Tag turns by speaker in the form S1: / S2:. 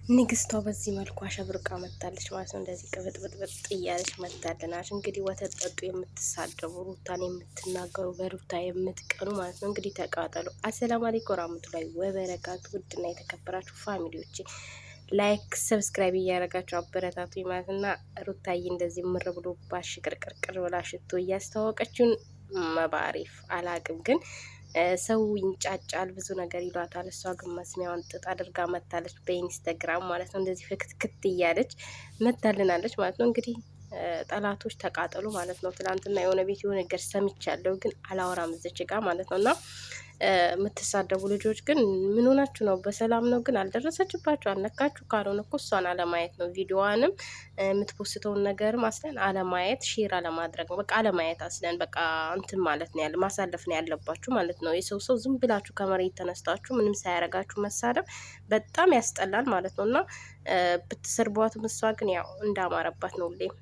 S1: ንግስቷ በዚህ መልኩ አሸብርቃ መታለች ማለት ነው። እንደዚህ ቅብጥብጥብጥ እያለች መታለናች። እንግዲህ ወተት ጠጡ የምትሳደቡ ሩታን የምትናገሩ በሩታ የምትቀኑ ማለት ነው። እንግዲህ ተቃጠሉ። አሰላሙ አለይኩም ወራህመቱላሂ ወበረካቱ። ውድና የተከበራችሁ ፋሚሊዎች ላይክ ሰብስክራይብ እያደረጋችሁ አበረታቱ ማለት እና ሩታዬ እንደዚህ ምር ብሎ ባሽ ቅርቅርቅር ብላ ሽቶ እያስተዋወቀችውን መባሪፍ አላቅም ግን ሰው ይንጫጫል፣ ብዙ ነገር ይሏታል። እሷ ግን መስሚያዋን ጥጥ አድርጋ መታለች በኢንስታግራም ማለት ነው። እንደዚህ ፍክትክት እያለች መታልናለች ማለት ነው። እንግዲህ ጠላቶች ተቃጠሉ ማለት ነው። ትናንትና የሆነ ቤት የሆነ ነገር ሰምቻለሁ፣ ግን አላወራም እዚች ጋ ማለት ነው። እና የምትሳደቡ ልጆች ግን ምን ሆናችሁ ነው? በሰላም ነው? ግን አልደረሰችባችሁ አልነካችሁ? ካልሆነ እኮ እሷን አለማየት ነው። ቪዲዮዋንም የምትፖስተውን ነገርም አስለን አለማየት፣ ሼር አለማድረግ ነው። በቃ አለማየት አስለን በቃ እንትን ማለት ነው ያለ ማሳለፍ ነው ያለባችሁ ማለት ነው። የሰው ዝም ብላችሁ ከመሬት ተነስታችሁ ምንም ሳያረጋችሁ መሳደብ በጣም ያስጠላል ማለት ነው። እና ብትሰርቧትም እሷ ግን ያው እንዳማረባት ነው ሁሌም